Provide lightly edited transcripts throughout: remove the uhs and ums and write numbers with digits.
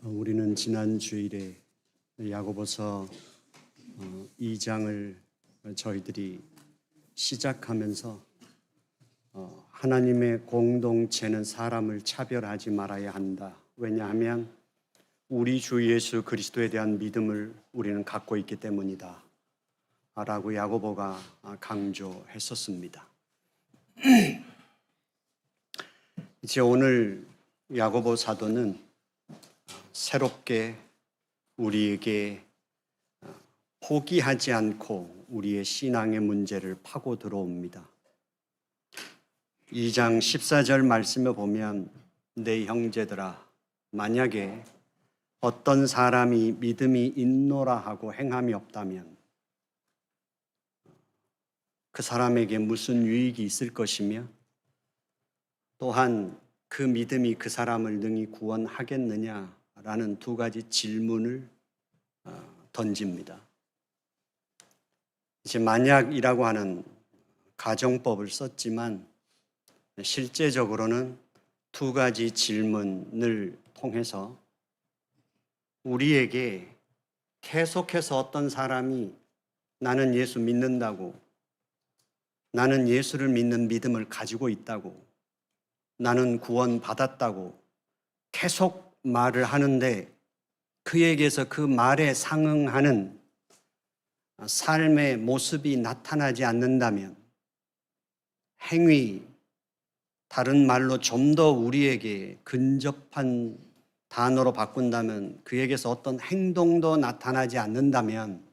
우리는 지난 주일에 야고보서 2장을 저희들이 시작하면서 하나님의 공동체는 사람을 차별하지 말아야 한다. 왜냐하면 우리 주 예수 그리스도에 대한 믿음을 우리는 갖고 있기 때문이다 라고 야고보가 강조했었습니다. 이제 오늘 야고보 사도는 새롭게 우리에게 포기하지 않고 우리의 신앙의 문제를 파고 들어옵니다. 2장 14절 말씀에 보면 내 형제들아 만약에 어떤 사람이 믿음이 있노라 하고 행함이 없다면 그 사람에게 무슨 유익이 있을 것이며 또한 그 믿음이 그 사람을 능히 구원하겠느냐라는 두 가지 질문을 던집니다. 이제 만약이라고 하는 가정법을 썼지만 실제적으로는 두 가지 질문을 통해서 우리에게 계속해서 어떤 사람이 나는 예수 믿는다고, 나는 예수를 믿는 믿음을 가지고 있다고, 나는 구원받았다고 계속 말을 하는데 그에게서 그 말에 상응하는 삶의 모습이 나타나지 않는다면, 행위, 다른 말로 좀 더 우리에게 근접한 단어로 바꾼다면 그에게서 어떤 행동도 나타나지 않는다면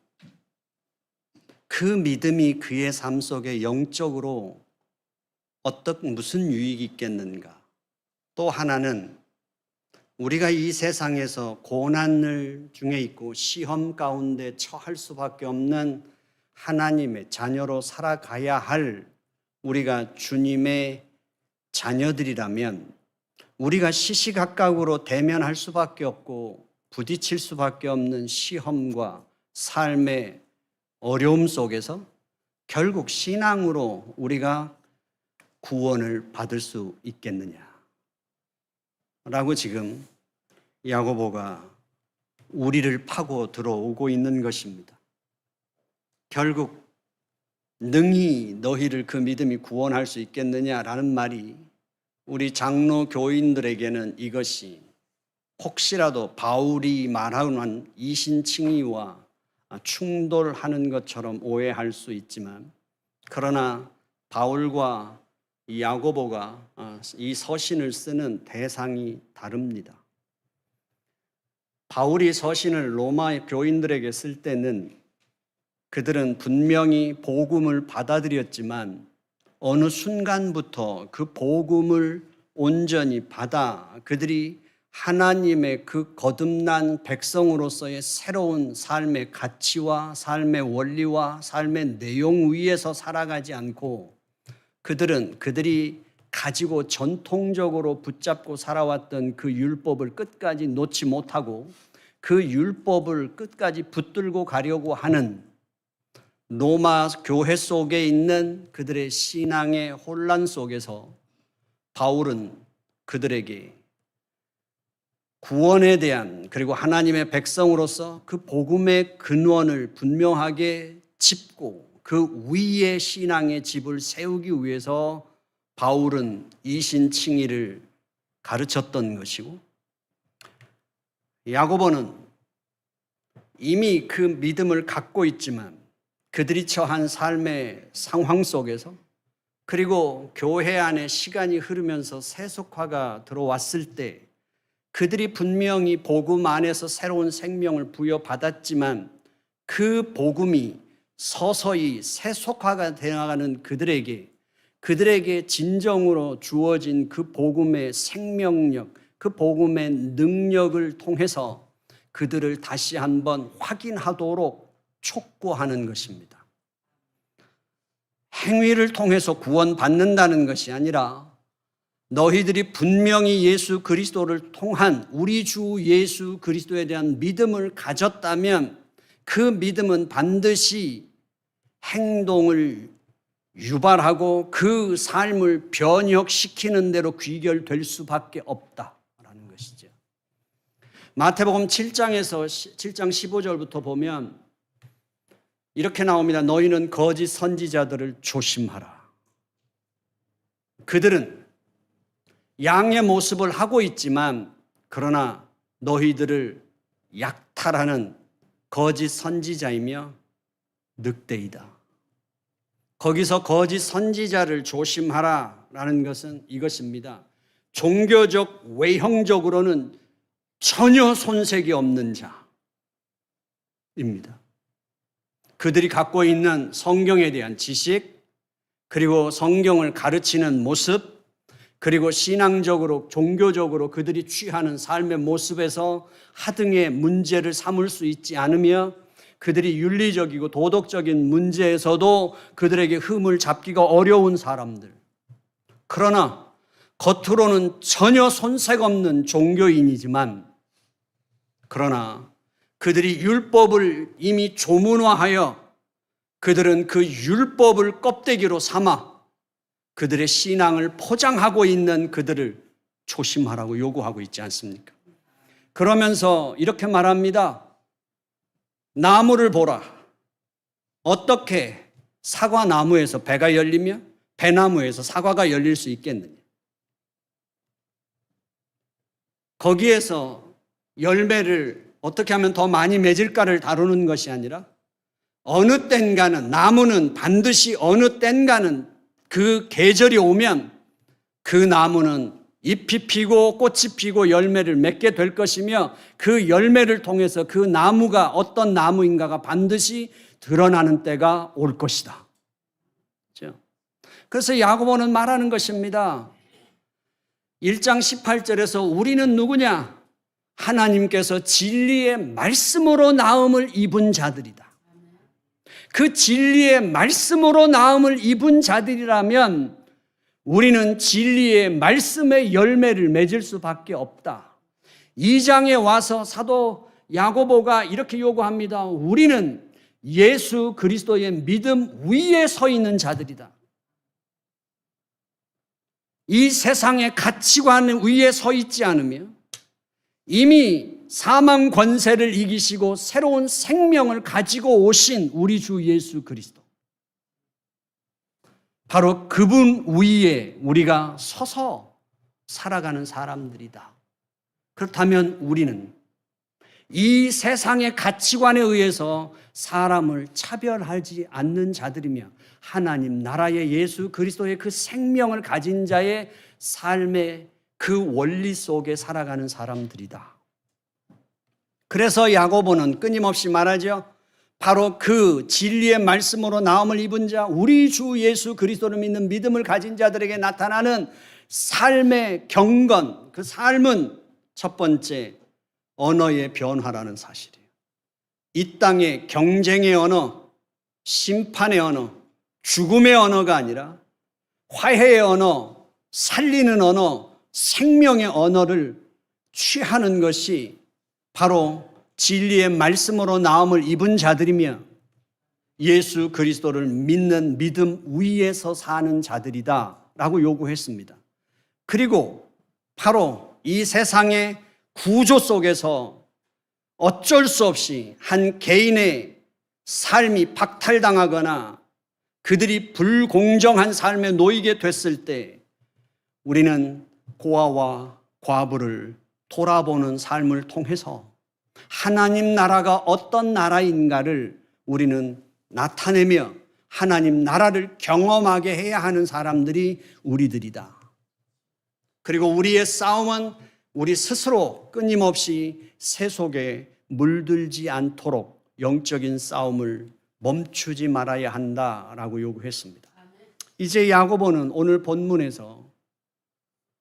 그 믿음이 그의 삶 속에 영적으로 무슨 유익이 있겠는가? 또 하나는 우리가 이 세상에서 고난을 중에 있고 시험 가운데 처할 수밖에 없는 하나님의 자녀로 살아가야 할 우리가 주님의 자녀들이라면 우리가 시시각각으로 대면할 수밖에 없고 부딪힐 수밖에 없는 시험과 삶의 어려움 속에서 결국 신앙으로 우리가 구원을 받을 수 있겠느냐 라고 지금 야고보가 우리를 파고 들어오고 있는 것입니다. 결국 능히 너희를 그 믿음이 구원할 수 있겠느냐라는 말이 우리 장로 교인들에게는 이것이 혹시라도 바울이 말하는 이신칭의와 충돌하는 것처럼 오해할 수 있지만, 그러나 바울과 야고보가 이 서신을 쓰는 대상이 다릅니다. 바울이 서신을 로마의 교인들에게 쓸 때는 그들은 분명히 복음을 받아들였지만 어느 순간부터 그 복음을 온전히 받아 그들이 하나님의 그 거듭난 백성으로서의 새로운 삶의 가치와 삶의 원리와 삶의 내용 위에서 살아가지 않고 그들이 가지고 전통적으로 붙잡고 살아왔던 그 율법을 끝까지 놓지 못하고 그 율법을 끝까지 붙들고 가려고 하는 로마 교회 속에 있는 그들의 신앙의 혼란 속에서 바울은 그들에게 구원에 대한, 그리고 하나님의 백성으로서 그 복음의 근원을 분명하게 짚고 그 위에 신앙의 집을 세우기 위해서 바울은 이신칭의를 가르쳤던 것이고, 야고보는 이미 그 믿음을 갖고 있지만 그들이 처한 삶의 상황 속에서, 그리고 교회 안에 시간이 흐르면서 세속화가 들어왔을 때 그들이 분명히 복음 안에서 새로운 생명을 부여받았지만 그 복음이 서서히 세속화가 되어가는 그들에게 진정으로 주어진 그 복음의 생명력, 그 복음의 능력을 통해서 그들을 다시 한번 확인하도록 촉구하는 것입니다. 행위를 통해서 구원받는다는 것이 아니라 너희들이 분명히 예수 그리스도를 통한 우리 주 예수 그리스도에 대한 믿음을 가졌다면 그 믿음은 반드시 행동을 유발하고 그 삶을 변혁시키는 대로 귀결될 수밖에 없다라는 것이죠. 마태복음 7장에서 7장 15절부터 보면 이렇게 나옵니다. 너희는 거짓 선지자들을 조심하라. 그들은 양의 모습을 하고 있지만 그러나 너희들을 약탈하는 거짓 선지자이며 늑대이다. 거기서 거짓 선지자를 조심하라라는 것은 이것입니다. 종교적 외형적으로는 전혀 손색이 없는 자입니다. 그들이 갖고 있는 성경에 대한 지식, 그리고 성경을 가르치는 모습, 그리고 신앙적으로 종교적으로 그들이 취하는 삶의 모습에서 하등의 문제를 삼을 수 있지 않으며 그들이 윤리적이고 도덕적인 문제에서도 그들에게 흠을 잡기가 어려운 사람들. 그러나 겉으로는 전혀 손색 없는 종교인이지만 그러나 그들이 율법을 이미 조문화하여 그들은 그 율법을 껍데기로 삼아 그들의 신앙을 포장하고 있는 그들을 조심하라고 요구하고 있지 않습니까? 그러면서 이렇게 말합니다. 나무를 보라. 어떻게 사과나무에서 배가 열리며 배나무에서 사과가 열릴 수 있겠느냐? 거기에서 열매를 어떻게 하면 더 많이 맺을까를 다루는 것이 아니라 어느 땐가는 나무는 반드시 어느 땐가는 그 계절이 오면 그 나무는 잎이 피고 꽃이 피고 열매를 맺게 될 것이며 그 열매를 통해서 그 나무가 어떤 나무인가가 반드시 드러나는 때가 올 것이다. 그래서 야고보는 말하는 것입니다. 1장 18절에서 우리는 누구냐? 하나님께서 진리의 말씀으로 나음을 입은 자들이다. 그 진리의 말씀으로 나음을 입은 자들이라면 우리는 진리의 말씀의 열매를 맺을 수밖에 없다. 2장에 와서 사도 야고보가 이렇게 요구합니다. 우리는 예수 그리스도의 믿음 위에 서 있는 자들이다. 이 세상의 가치관 위에 서 있지 않으며 이미 사망 권세를 이기시고 새로운 생명을 가지고 오신 우리 주 예수 그리스도. 바로 그분 위에 우리가 서서 살아가는 사람들이다. 그렇다면 우리는 이 세상의 가치관에 의해서 사람을 차별하지 않는 자들이며 하나님 나라의 예수 그리스도의 그 생명을 가진 자의 삶의 그 원리 속에 살아가는 사람들이다. 그래서 야고보는 끊임없이 말하죠. 바로 그 진리의 말씀으로 나음을 입은 자, 우리 주 예수 그리스도를 믿는 믿음을 가진 자들에게 나타나는 삶의 경건, 그 삶은 첫 번째 언어의 변화라는 사실이에요. 이 땅의 경쟁의 언어, 심판의 언어, 죽음의 언어가 아니라 화해의 언어, 살리는 언어, 생명의 언어를 취하는 것이 바로 진리의 말씀으로 나음을 입은 자들이며 예수 그리스도를 믿는 믿음 위에서 사는 자들이다 라고 요구했습니다. 그리고 바로 이 세상의 구조 속에서 어쩔 수 없이 한 개인의 삶이 박탈당하거나 그들이 불공정한 삶에 놓이게 됐을 때 우리는 고아와 과부를 돌아보는 삶을 통해서 하나님 나라가 어떤 나라인가를 우리는 나타내며 하나님 나라를 경험하게 해야 하는 사람들이 우리들이다. 그리고 우리의 싸움은 우리 스스로 끊임없이 새 속에 물들지 않도록 영적인 싸움을 멈추지 말아야 한다라고 요구했습니다. 이제 야고보는 오늘 본문에서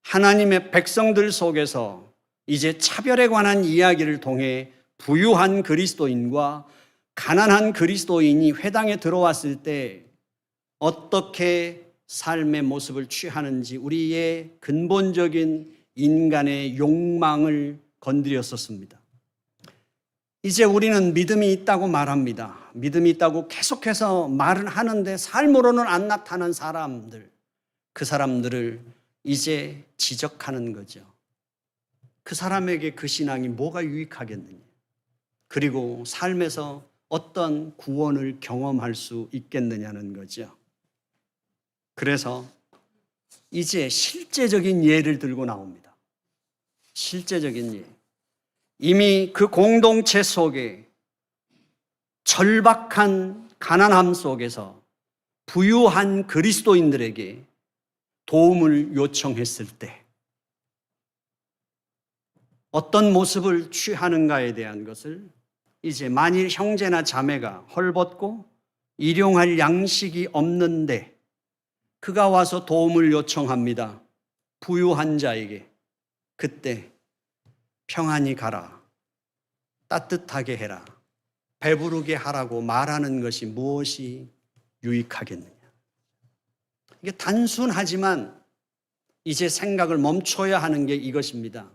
하나님의 백성들 속에서 이제 차별에 관한 이야기를 통해 부유한 그리스도인과 가난한 그리스도인이 회당에 들어왔을 때 어떻게 삶의 모습을 취하는지 우리의 근본적인 인간의 욕망을 건드렸었습니다. 이제 우리는 믿음이 있다고 말합니다. 믿음이 있다고 계속해서 말은 하는데 삶으로는 안 나타난 사람들, 그 사람들을 이제 지적하는 거죠. 그 사람에게 그 신앙이 뭐가 유익하겠느냐? 그리고 삶에서 어떤 구원을 경험할 수 있겠느냐는 거죠. 그래서 이제 실제적인 예를 들고 나옵니다. 실제적인 예. 이미 그 공동체 속에 절박한 가난함 속에서 부유한 그리스도인들에게 도움을 요청했을 때 어떤 모습을 취하는가에 대한 것을 이제 만일 형제나 자매가 헐벗고 일용할 양식이 없는데 그가 와서 도움을 요청합니다. 부유한 자에게. 그때 평안히 가라, 따뜻하게 해라, 배부르게 하라고 말하는 것이 무엇이 유익하겠느냐. 이게 단순하지만 이제 생각을 멈춰야 하는 게 이것입니다.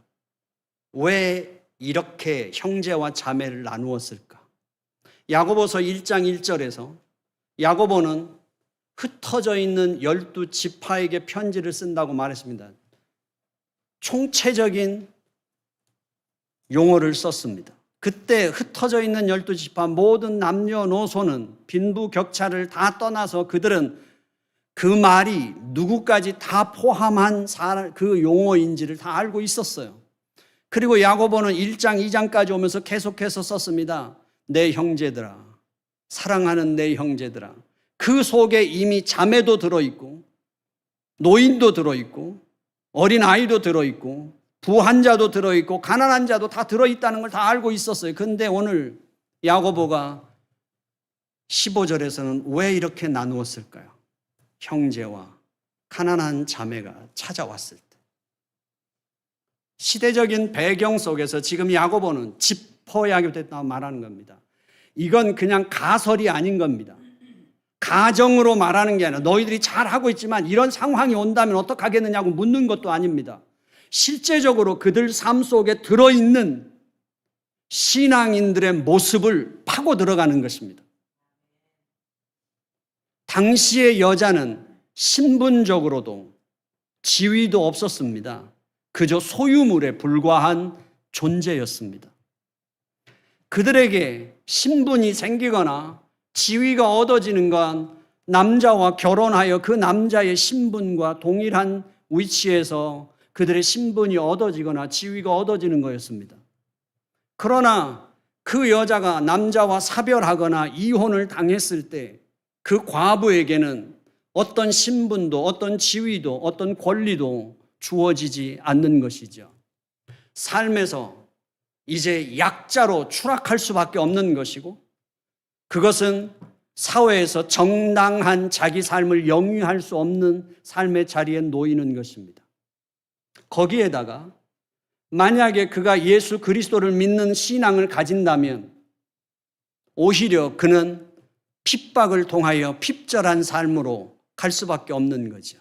왜 이렇게 형제와 자매를 나누었을까? 야고보서 1장 1절에서 야고보는 흩어져 있는 12지파에게 편지를 쓴다고 말했습니다. 총체적인 용어를 썼습니다. 그때 흩어져 있는 12지파 모든 남녀노소는 빈부격차를 다 떠나서 그들은 그 말이 누구까지 다 포함한 그 용어인지를 다 알고 있었어요. 그리고 야고보는 1장 2장까지 오면서 계속해서 썼습니다. 내 형제들아, 사랑하는 내 형제들아. 그 속에 이미 자매도 들어있고 노인도 들어있고 어린아이도 들어있고 부한 자도 들어있고 가난한 자도 다 들어있다는 걸 다 알고 있었어요. 그런데 오늘 야고보가 15절에서는 왜 이렇게 나누었을까요? 형제와 가난한 자매가 찾아왔을 때. 시대적인 배경 속에서 지금 야고보는 짚어야 됐다고 말하는 겁니다. 이건 그냥 가설이 아닌 겁니다. 가정으로 말하는 게 아니라 너희들이 잘하고 있지만 이런 상황이 온다면 어떡하겠느냐고 묻는 것도 아닙니다. 실제적으로 그들 삶 속에 들어있는 신앙인들의 모습을 파고 들어가는 것입니다. 당시의 여자는 신분적으로도 지위도 없었습니다. 그저 소유물에 불과한 존재였습니다. 그들에게 신분이 생기거나 지위가 얻어지는 건 남자와 결혼하여 그 남자의 신분과 동일한 위치에서 그들의 신분이 얻어지거나 지위가 얻어지는 거였습니다. 그러나 그 여자가 남자와 사별하거나 이혼을 당했을 때 그 과부에게는 어떤 신분도 어떤 지위도 어떤 권리도 주어지지 않는 것이죠. 삶에서 이제 약자로 추락할 수밖에 없는 것이고 그것은 사회에서 정당한 자기 삶을 영위할 수 없는 삶의 자리에 놓이는 것입니다. 거기에다가 만약에 그가 예수 그리스도를 믿는 신앙을 가진다면 오히려 그는 핍박을 통하여 핍절한 삶으로 갈 수밖에 없는 거죠.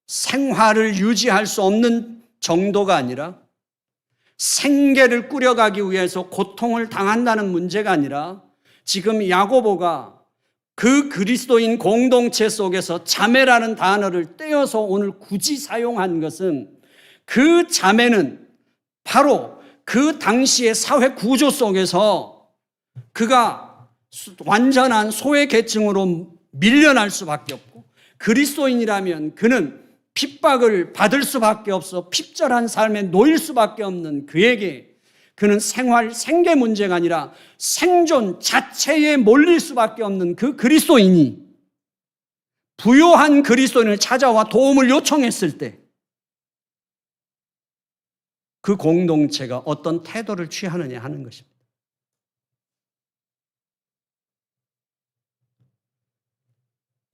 생활을 유지할 수 없는 정도가 아니라 생계를 꾸려가기 위해서 고통을 당한다는 문제가 아니라 지금 야고보가 그 그리스도인 공동체 속에서 자매라는 단어를 떼어서 오늘 굳이 사용한 것은 그 자매는 바로 그 당시의 사회 구조 속에서 그가 완전한 소외 계층으로 밀려날 수밖에 없고 그리스도인이라면 그는 핍박을 받을 수밖에 없어 핍절한 삶에 놓일 수밖에 없는 그에게 그는 생계 문제가 아니라 생존 자체에 몰릴 수밖에 없는 그 그리스도인이 부요한 그리스도인을 찾아와 도움을 요청했을 때 그 공동체가 어떤 태도를 취하느냐 하는 것입니다.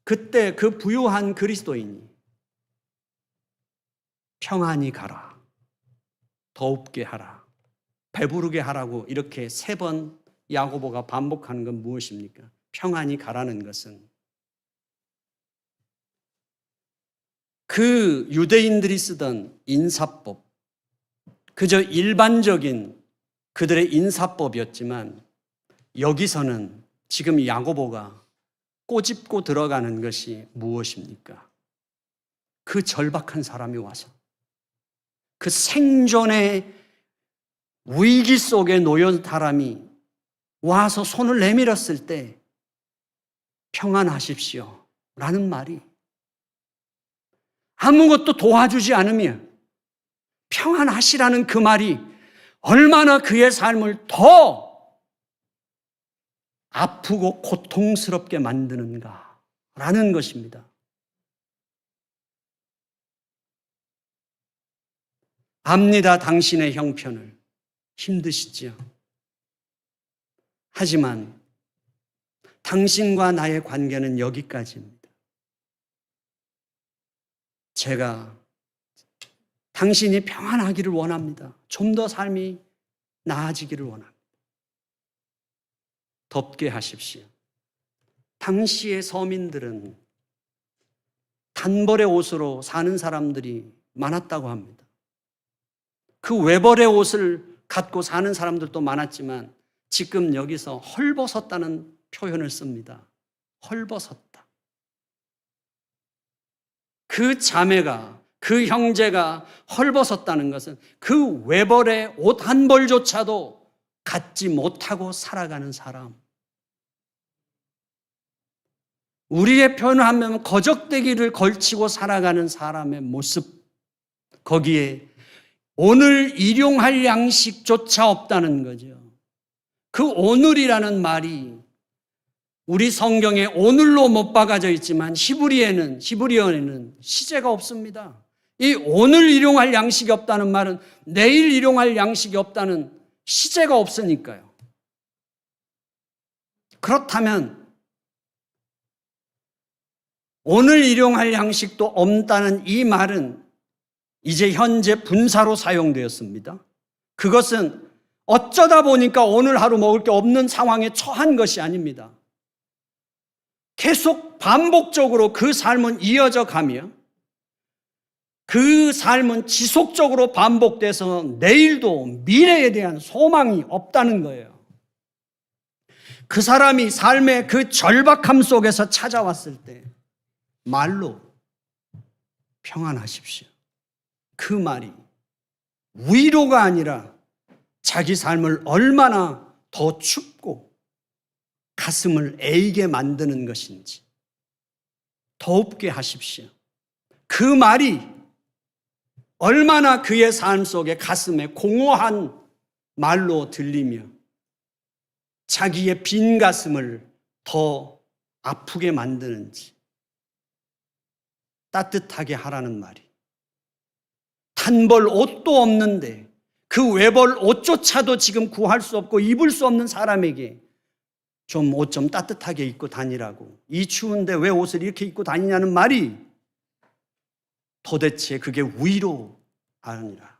그때 그 부요한 그리스도인이 평안히 가라, 더웁게 하라, 배부르게 하라고 이렇게 3번 야고보가 반복하는 건 무엇입니까? 평안히 가라는 것은 그 유대인들이 쓰던 인사법, 그저 일반적인 그들의 인사법이었지만 여기서는 지금 야고보가 꼬집고 들어가는 것이 무엇입니까? 그 절박한 사람이 와서 그 생존의 위기 속에 놓인 사람이 와서 손을 내밀었을 때 평안하십시오 라는 말이 아무것도 도와주지 않으며 평안하시라는 그 말이 얼마나 그의 삶을 더 아프고 고통스럽게 만드는가라는 것입니다. 압니다. 당신의 형편을. 힘드시지요. 하지만 당신과 나의 관계는 여기까지입니다. 제가 당신이 평안하기를 원합니다. 좀 더 삶이 나아지기를 원합니다. 덥게 하십시오. 당시의 서민들은 단벌의 옷으로 사는 사람들이 많았다고 합니다. 그 외벌의 옷을 갖고 사는 사람들도 많았지만 지금 여기서 헐벗었다는 표현을 씁니다. 헐벗었다. 그 자매가, 그 형제가 헐벗었다는 것은 그 외벌의 옷 한 벌조차도 갖지 못하고 살아가는 사람. 우리의 표현을 하면 거적대기를 걸치고 살아가는 사람의 모습. 거기에 오늘 일용할 양식조차 없다는 거죠. 그 오늘이라는 말이 우리 성경에 오늘로 못 박아져 있지만 히브리어에는 시제가 없습니다. 이 오늘 일용할 양식이 없다는 말은 내일 일용할 양식이 없다는 시제가 없으니까요. 그렇다면 오늘 일용할 양식도 없다는 이 말은 이제 현재 분사로 사용되었습니다. 그것은 어쩌다 보니까 오늘 하루 먹을 게 없는 상황에 처한 것이 아닙니다. 계속 반복적으로 그 삶은 이어져 가며 그 삶은 지속적으로 반복돼서 내일도 미래에 대한 소망이 없다는 거예요. 그 사람이 삶의 그 절박함 속에서 찾아왔을 때 말로 평안하십시오. 그 말이 위로가 아니라 자기 삶을 얼마나 더 춥고 가슴을 애이게 만드는 것인지 더웁게 하십시오. 그 말이 얼마나 그의 삶 속에 가슴에 공허한 말로 들리며 자기의 빈 가슴을 더 아프게 만드는지 따뜻하게 하라는 말이 단벌 옷도 없는데 그 외벌 옷조차도 지금 구할 수 없고 입을 수 없는 사람에게 좀 옷 좀 따뜻하게 입고 다니라고 이 추운데 왜 옷을 이렇게 입고 다니냐는 말이 도대체 그게 위로 아니라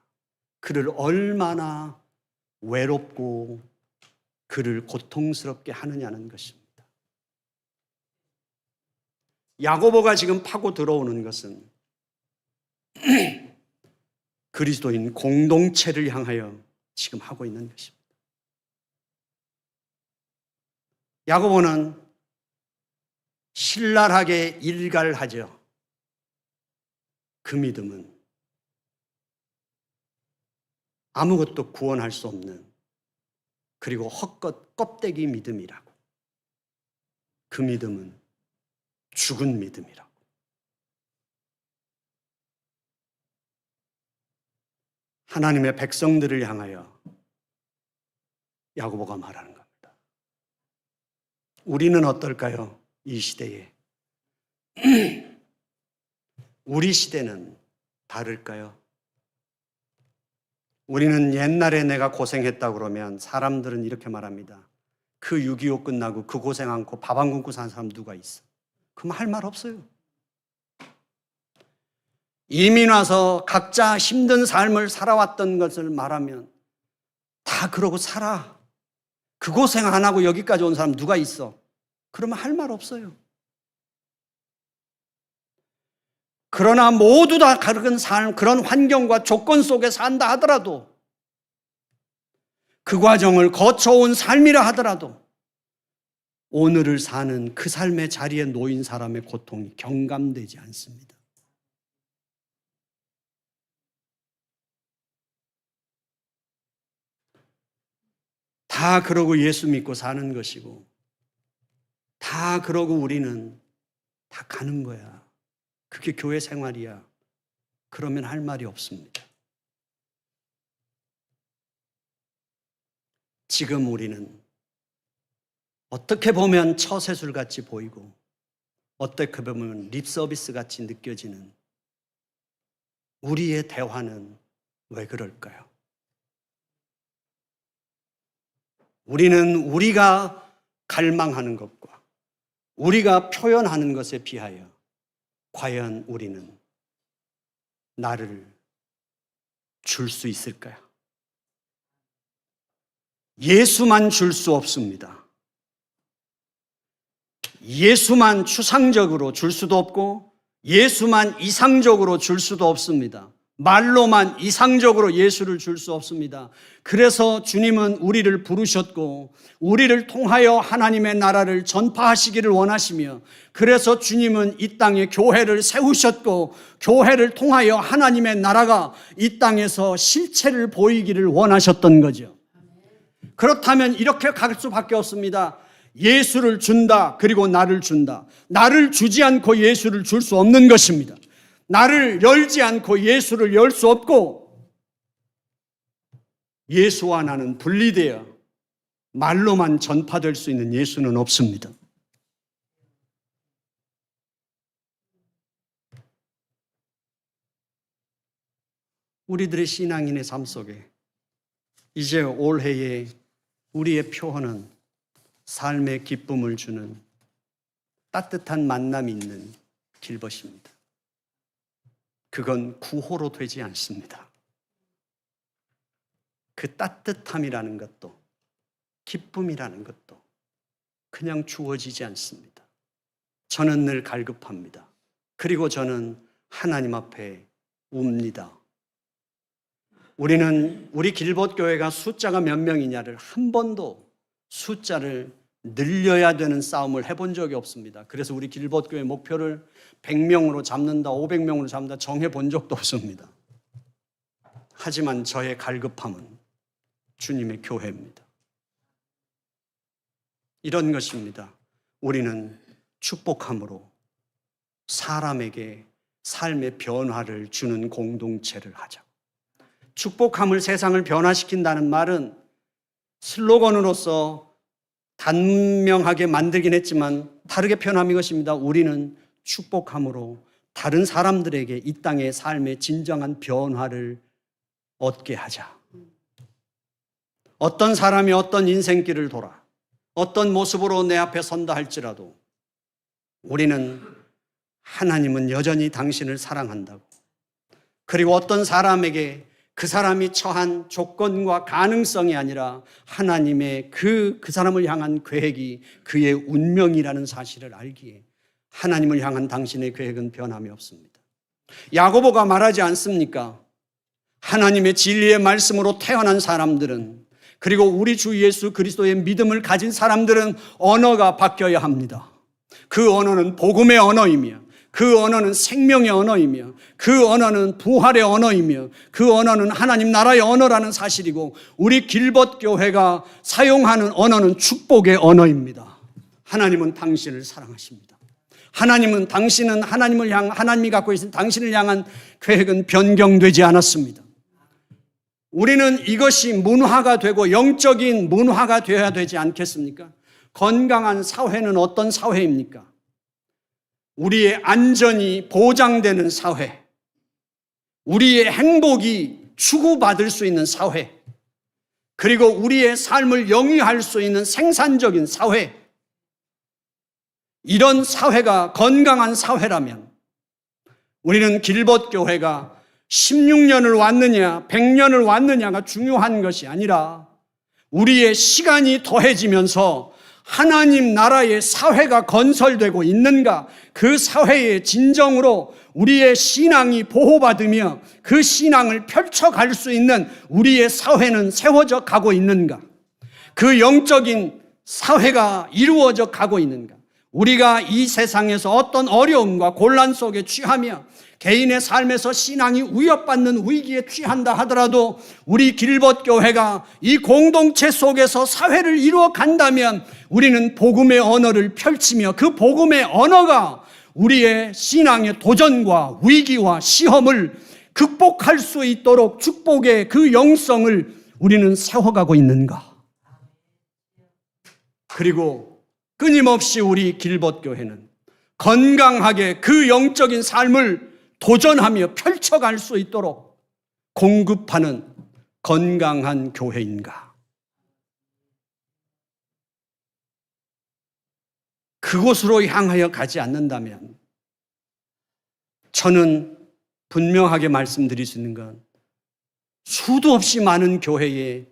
그를 얼마나 외롭고 그를 고통스럽게 하느냐는 것입니다. 야고보가 지금 파고 들어오는 것은 그리스도인 공동체를 향하여 지금 하고 있는 것입니다. 야고보는 신랄하게 일갈하죠. 그 믿음은 아무것도 구원할 수 없는 그리고 헛것 껍데기 믿음이라고. 그 믿음은 죽은 믿음이라고. 하나님의 백성들을 향하여 야고보가 말하는 겁니다. 우리는 어떨까요? 이 시대에. 우리 시대는 다를까요? 우리는 옛날에 내가 고생했다 그러면 사람들은 이렇게 말합니다. 그 6.25 끝나고 그 고생 않고 밥 안 굶고 산 사람 누가 있어? 그럼 할 말 없어요. 이민 와서 각자 힘든 삶을 살아왔던 것을 말하면 다 그러고 살아. 그 고생 안 하고 여기까지 온 사람 누가 있어? 그러면 할 말 없어요. 그러나 모두 다 다른 삶, 그런 환경과 조건 속에 산다 하더라도 그 과정을 거쳐온 삶이라 하더라도 오늘을 사는 그 삶의 자리에 놓인 사람의 고통이 경감되지 않습니다. 다 그러고 예수 믿고 사는 것이고, 다 그러고 우리는 다 가는 거야. 그게 교회 생활이야. 그러면 할 말이 없습니다. 지금 우리는 어떻게 보면 처세술 같이 보이고, 어떻게 보면 립서비스 같이 느껴지는 우리의 대화는 왜 그럴까요? 우리는 우리가 갈망하는 것과 우리가 표현하는 것에 비하여 과연 우리는 나를 줄 수 있을까요? 예수만 줄 수 없습니다. 예수만 추상적으로 줄 수도 없고 예수만 이상적으로 줄 수도 없습니다. 말로만 이상적으로 예수를 줄 수 없습니다. 그래서 주님은 우리를 부르셨고 우리를 통하여 하나님의 나라를 전파하시기를 원하시며, 그래서 주님은 이 땅에 교회를 세우셨고 교회를 통하여 하나님의 나라가 이 땅에서 실체를 보이기를 원하셨던 거죠. 그렇다면 이렇게 갈 수밖에 없습니다. 예수를 준다, 그리고 나를 준다. 나를 주지 않고 예수를 줄 수 없는 것입니다. 나를 열지 않고 예수를 열 수 없고, 예수와 나는 분리되어 말로만 전파될 수 있는 예수는 없습니다. 우리들의 신앙인의 삶 속에 이제 올해에 우리의 표현은 삶의 기쁨을 주는 따뜻한 만남이 있는 길벗입니다. 그건 구호로 되지 않습니다. 그 따뜻함이라는 것도 기쁨이라는 것도 그냥 주어지지 않습니다. 저는 늘 갈급합니다. 그리고 저는 하나님 앞에 웁니다. 우리 길벗교회가 숫자가 몇 명이냐를 한 번도 숫자를 늘려야 되는 싸움을 해본 적이 없습니다. 그래서 우리 길벗교회 목표를 100명으로 잡는다, 500명으로 잡는다 정해본 적도 없습니다. 하지만 저의 갈급함은 주님의 교회입니다. 이런 것입니다. 우리는 축복함으로 사람에게 삶의 변화를 주는 공동체를 하자. 축복함을 세상을 변화시킨다는 말은 슬로건으로서 단명하게 만들긴 했지만 다르게 표현한 것입니다. 우리는 축복함으로 다른 사람들에게 이 땅의 삶의 진정한 변화를 얻게 하자. 어떤 사람이 어떤 인생길을 돌아 어떤 모습으로 내 앞에 선다 할지라도 우리는 하나님은 여전히 당신을 사랑한다고, 그리고 어떤 사람에게 그 사람이 처한 조건과 가능성이 아니라 하나님의 그 사람을 향한 계획이 그의 운명이라는 사실을 알기에 하나님을 향한 당신의 계획은 변함이 없습니다. 야고보가 말하지 않습니까? 하나님의 진리의 말씀으로 태어난 사람들은, 그리고 우리 주 예수 그리스도의 믿음을 가진 사람들은 언어가 바뀌어야 합니다. 그 언어는 복음의 언어이며, 그 언어는 생명의 언어이며, 그 언어는 부활의 언어이며, 그 언어는 하나님 나라의 언어라는 사실이고, 우리 길벗교회가 사용하는 언어는 축복의 언어입니다. 하나님은 당신을 사랑하십니다. 당신은 하나님이 갖고 계신 당신을 향한 계획은 변경되지 않았습니다. 우리는 이것이 문화가 되고 영적인 문화가 되어야 되지 않겠습니까? 건강한 사회는 어떤 사회입니까? 우리의 안전이 보장되는 사회, 우리의 행복이 추구받을 수 있는 사회, 그리고 우리의 삶을 영위할 수 있는 생산적인 사회, 이런 사회가 건강한 사회라면 우리는 길벗교회가 16년을 왔느냐 100년을 왔느냐가 중요한 것이 아니라 우리의 시간이 더해지면서 하나님 나라의 사회가 건설되고 있는가, 그 사회의 진정으로 우리의 신앙이 보호받으며 그 신앙을 펼쳐갈 수 있는 우리의 사회는 세워져 가고 있는가, 그 영적인 사회가 이루어져 가고 있는가, 우리가 이 세상에서 어떤 어려움과 곤란 속에 취하며 개인의 삶에서 신앙이 위협받는 위기에 취한다 하더라도 우리 길벗교회가 이 공동체 속에서 사회를 이루어 간다면 우리는 복음의 언어를 펼치며 그 복음의 언어가 우리의 신앙의 도전과 위기와 시험을 극복할 수 있도록 축복의 그 영성을 우리는 세워가고 있는가? 그리고 끊임없이 우리 길벗교회는 건강하게 그 영적인 삶을 도전하며 펼쳐갈 수 있도록 공급하는 건강한 교회인가? 그곳으로 향하여 가지 않는다면 저는 분명하게 말씀드릴 수 있는 건 수도 없이 많은 교회에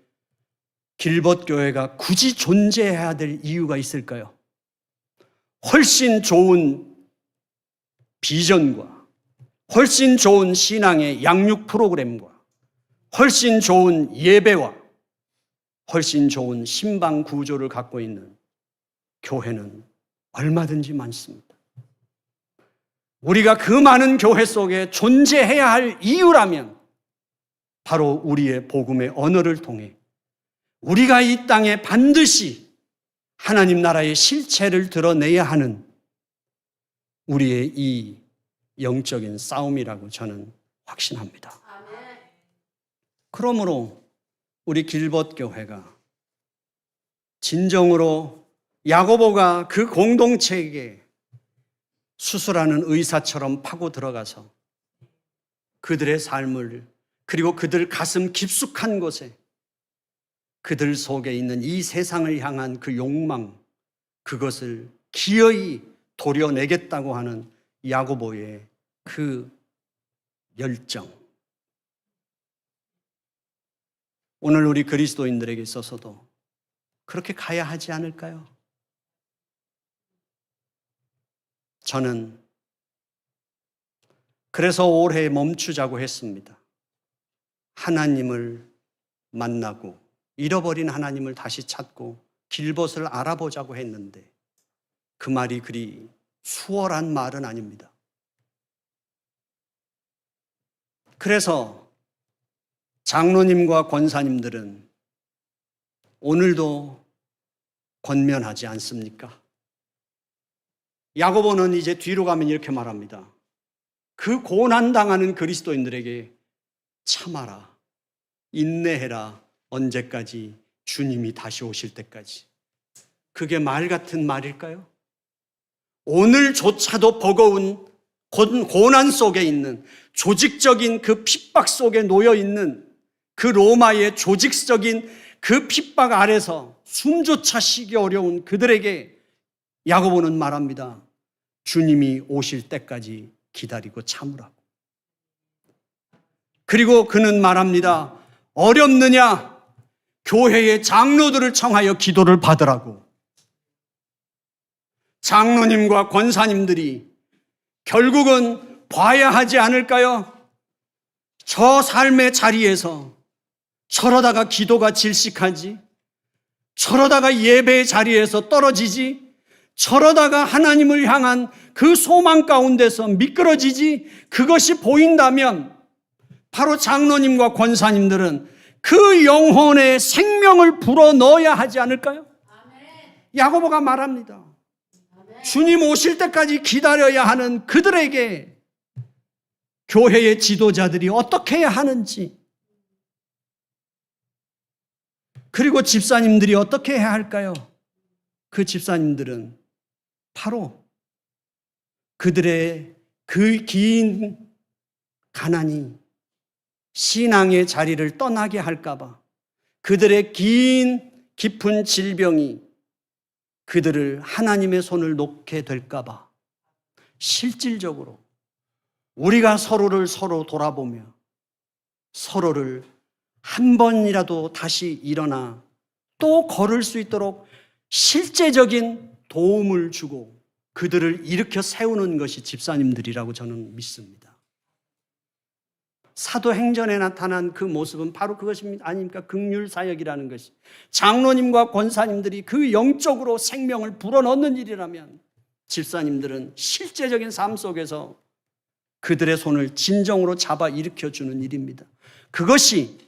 길벗교회가 굳이 존재해야 될 이유가 있을까요? 훨씬 좋은 비전과 훨씬 좋은 신앙의 양육 프로그램과 훨씬 좋은 예배와 훨씬 좋은 신방 구조를 갖고 있는 교회는 얼마든지 많습니다. 우리가 그 많은 교회 속에 존재해야 할 이유라면 바로 우리의 복음의 언어를 통해 우리가 이 땅에 반드시 하나님 나라의 실체를 드러내야 하는 우리의 이 영적인 싸움이라고 저는 확신합니다. 그러므로 우리 길벗교회가 진정으로 야고보가 그 공동체에게 수술하는 의사처럼 파고 들어가서 그들의 삶을 그리고 그들 가슴 깊숙한 곳에 그들 속에 있는 이 세상을 향한 그 욕망, 그것을 기어이 도려내겠다고 하는 야고보의 그 열정. 오늘 우리 그리스도인들에게 있어서도 그렇게 가야 하지 않을까요? 저는 그래서 올해 멈추자고 했습니다. 하나님을 만나고 잃어버린 하나님을 다시 찾고 길벗을 알아보자고 했는데 그 말이 그리 수월한 말은 아닙니다. 그래서 장로님과 권사님들은 오늘도 권면하지 않습니까? 야고보는 이제 뒤로 가면 이렇게 말합니다. 그 고난당하는 그리스도인들에게 참아라, 인내해라, 언제까지? 주님이 다시 오실 때까지. 그게 말 같은 말일까요? 오늘조차도 버거운 고난 속에 있는 조직적인 그 핍박 속에 놓여 있는 그 로마의 조직적인 그 핍박 아래서 숨조차 쉬기 어려운 그들에게 야고보는 말합니다. 주님이 오실 때까지 기다리고 참으라고. 그리고 그는 말합니다. 어렵느냐? 교회의 장로들을 청하여 기도를 받으라고. 장로님과 권사님들이 결국은 봐야 하지 않을까요? 저 삶의 자리에서 저러다가 기도가 질식하지, 저러다가 예배의 자리에서 떨어지지, 저러다가 하나님을 향한 그 소망 가운데서 미끄러지지, 그것이 보인다면 바로 장로님과 권사님들은 그 영혼의 생명을 불어넣어야 하지 않을까요? 야고보가 말합니다. 주님 오실 때까지 기다려야 하는 그들에게 교회의 지도자들이 어떻게 해야 하는지, 그리고 집사님들이 어떻게 해야 할까요? 그 집사님들은 바로 그들의 그 긴 가난이 신앙의 자리를 떠나게 할까봐, 그들의 긴 깊은 질병이 그들을 하나님의 손을 놓게 될까봐 실질적으로 우리가 서로를 서로 돌아보며 서로를 한 번이라도 다시 일어나 또 걸을 수 있도록 실제적인 도움을 주고 그들을 일으켜 세우는 것이 집사님들이라고 저는 믿습니다. 사도행전에 나타난 그 모습은 바로 그것입니다. 아닙니까? 긍휼사역이라는 것이. 장로님과 권사님들이 그 영적으로 생명을 불어넣는 일이라면 집사님들은 실제적인 삶 속에서 그들의 손을 진정으로 잡아 일으켜주는 일입니다. 그것이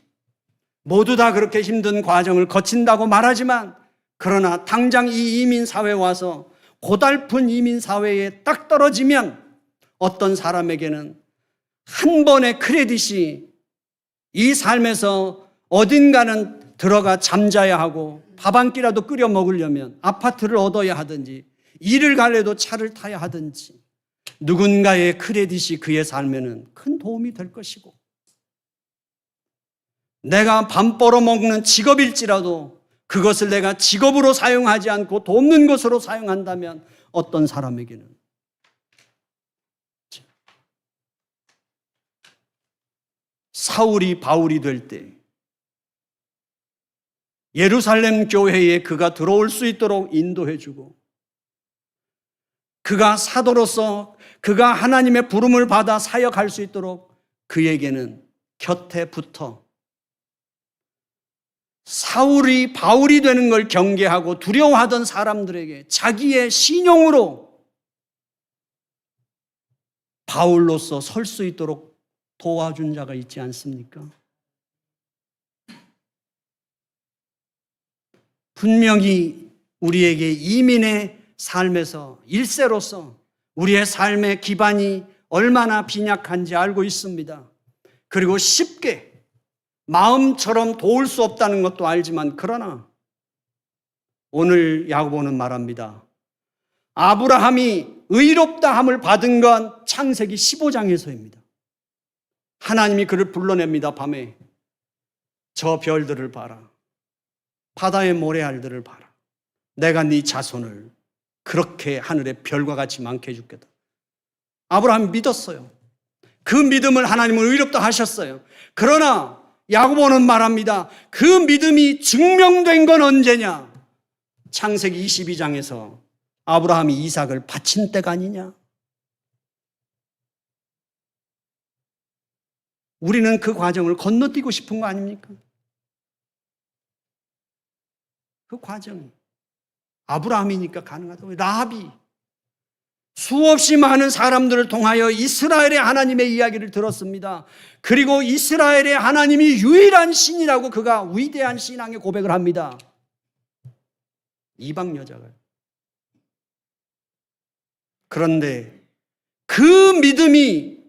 모두 다 그렇게 힘든 과정을 거친다고 말하지만, 그러나 당장 이 이민사회에 와서 고달픈 이민사회에 딱 떨어지면 어떤 사람에게는 한 번의 크레딧이 이 삶에서 어딘가는 들어가 잠자야 하고 밥 한 끼라도 끓여 먹으려면 아파트를 얻어야 하든지 일을 가려도 차를 타야 하든지 누군가의 크레딧이 그의 삶에는 큰 도움이 될 것이고, 내가 밥 벌어먹는 직업일지라도 그것을 내가 직업으로 사용하지 않고 돕는 것으로 사용한다면 어떤 사람에게는 사울이 바울이 될 때 예루살렘 교회에 그가 들어올 수 있도록 인도해주고, 그가 사도로서 그가 하나님의 부름을 받아 사역할 수 있도록 그에게는 곁에 붙어 사울이 바울이 되는 걸 경계하고 두려워하던 사람들에게 자기의 신용으로 바울로서 설 수 있도록 도와준 자가 있지 않습니까? 분명히 우리에게 이민의 삶에서 일세로서 우리의 삶의 기반이 얼마나 빈약한지 알고 있습니다. 그리고 쉽게 마음처럼 도울 수 없다는 것도 알지만, 그러나 오늘 야고보는 말합니다. 아브라함이 의롭다 함을 받은 건 창세기 15장에서입니다. 하나님이 그를 불러냅니다. 밤에 저 별들을 봐라, 바다의 모래알들을 봐라, 내가 네 자손을 그렇게 하늘의 별과 같이 많게 해주겠다. 아브라함이 믿었어요. 그 믿음을 하나님은 의롭다 하셨어요. 그러나 야고보는 말합니다. 그 믿음이 증명된 건 언제냐? 창세기 22장에서 아브라함이 이삭을 바친 때가 아니냐? 우리는 그 과정을 건너뛰고 싶은 거 아닙니까? 그 과정이 아브라함이니까 가능하다고. 라합이 수없이 많은 사람들을 통하여 이스라엘의 하나님의 이야기를 들었습니다. 그리고 이스라엘의 하나님이 유일한 신이라고 그가 위대한 신앙의 고백을 합니다. 이방 여자가. 그런데 그 믿음이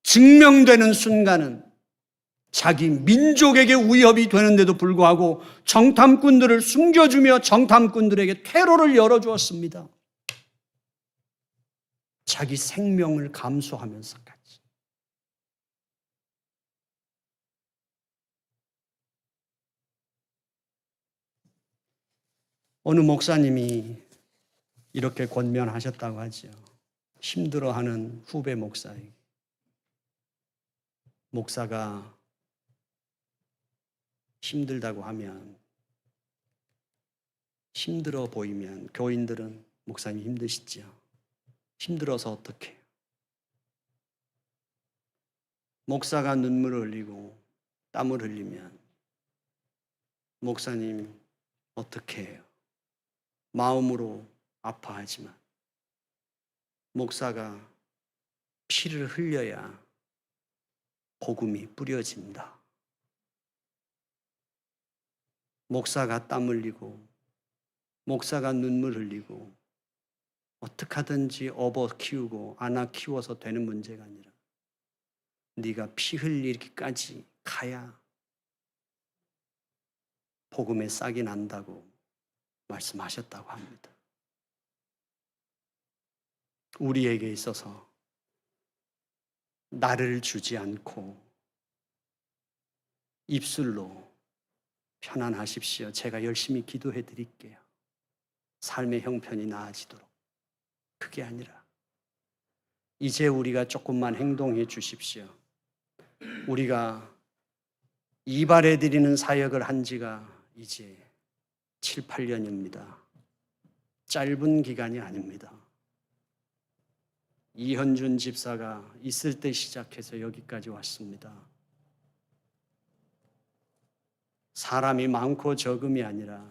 증명되는 순간은 자기 민족에게 위협이 되는데도 불구하고 정탐꾼들을 숨겨주며 정탐꾼들에게 퇴로를 열어주었습니다. 자기 생명을 감수하면서까지. 어느 목사님이 이렇게 권면하셨다고 하죠. 힘들어하는 후배 목사에게. 목사가 힘들다고 하면, 힘들어 보이면 교인들은 목사님 힘드시죠? 힘들어서 어떡해요? 목사가 눈물을 흘리고 땀을 흘리면 목사님 어떻게 해요? 마음으로 아파하지만 목사가 피를 흘려야 복음이 뿌려진다. 목사가 땀 흘리고 목사가 눈물 흘리고 어떻게 하든지 업어 키우고 안아 키워서 되는 문제가 아니라 네가 피 흘리기까지 가야 복음의 싹이 난다고 말씀하셨다고 합니다. 우리에게 있어서 나를 주지 않고 입술로 편안하십시오. 제가 열심히 기도해 드릴게요. 삶의 형편이 나아지도록. 그게 아니라 이제 우리가 조금만 행동해 주십시오. 우리가 이발해 드리는 사역을 한 지가 이제 7, 8년입니다. 짧은 기간이 아닙니다. 이현준 집사가 있을 때 시작해서 여기까지 왔습니다. 사람이 많고 적음이 아니라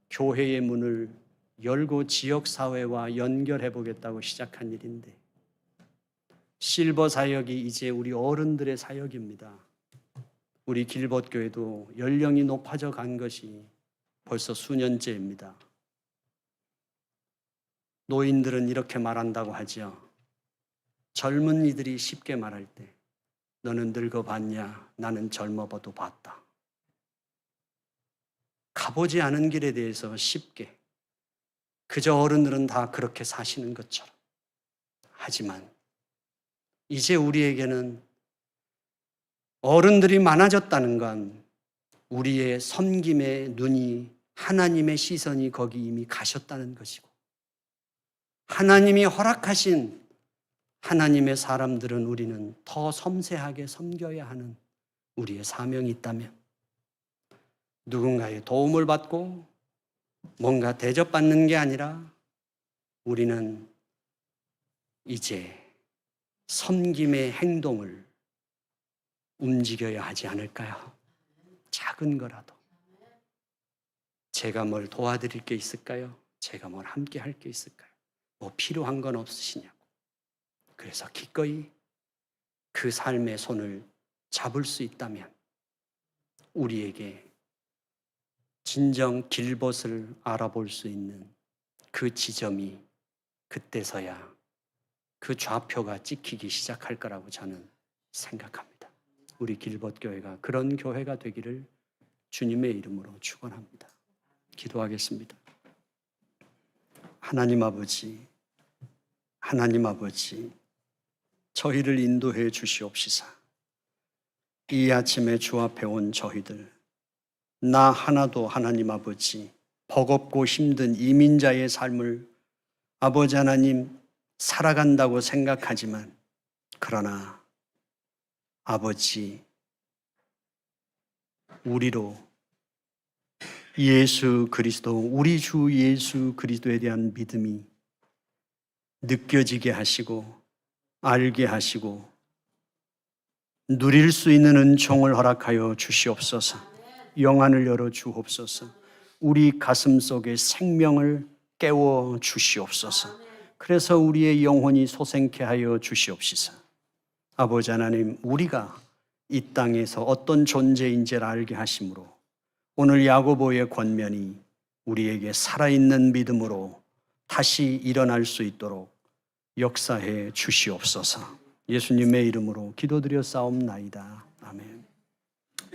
교회의 문을 열고 지역사회와 연결해 보겠다고 시작한 일인데 실버 사역이 이제 우리 어른들의 사역입니다. 우리 길벗교회도 연령이 높아져 간 것이 벌써 수년째입니다. 노인들은 이렇게 말한다고 하죠. 젊은이들이 쉽게 말할 때 너는 늙어봤냐? 나는 젊어봐도 봤다. 가보지 않은 길에 대해서 쉽게 그저 어른들은 다 그렇게 사시는 것처럼. 하지만 이제 우리에게는 어른들이 많아졌다는 건 우리의 섬김의 눈이 하나님의 시선이 거기 이미 가셨다는 것이고 하나님이 허락하신 하나님의 사람들은 우리는 더 섬세하게 섬겨야 하는 우리의 사명이 있다면 누군가의 도움을 받고 뭔가 대접받는 게 아니라 우리는 이제 섬김의 행동을 움직여야 하지 않을까요? 작은 거라도. 제가 뭘 도와드릴 게 있을까요? 제가 뭘 함께 할 게 있을까요? 뭐 필요한 건 없으시냐고. 그래서 기꺼이 그 삶의 손을 잡을 수 있다면 우리에게 진정 길벗을 알아볼 수 있는 그 지점이 그때서야 그 좌표가 찍히기 시작할 거라고 저는 생각합니다. 우리 길벗교회가 그런 교회가 되기를 주님의 이름으로 축원합니다. 기도하겠습니다. 하나님 아버지, 저희를 인도해 주시옵시사. 이 아침에 주 앞에 온 저희들, 나 하나도 하나님 아버지, 버겁고 힘든 이민자의 삶을 아버지 하나님 살아간다고 생각하지만, 그러나 아버지, 우리로 예수 그리스도, 우리 주 예수 그리스도에 대한 믿음이 느껴지게 하시고 알게 하시고 누릴 수 있는 은총을 허락하여 주시옵소서. 영안을 열어 주옵소서. 우리 가슴 속에 생명을 깨워 주시옵소서. 그래서 우리의 영혼이 소생케 하여 주시옵시서. 아버지 하나님, 우리가 이 땅에서 어떤 존재인지를 알게 하심으로 오늘 야고보의 권면이 우리에게 살아있는 믿음으로 다시 일어날 수 있도록 역사해 주시옵소서. 예수님의 이름으로 기도드려 싸움나이다.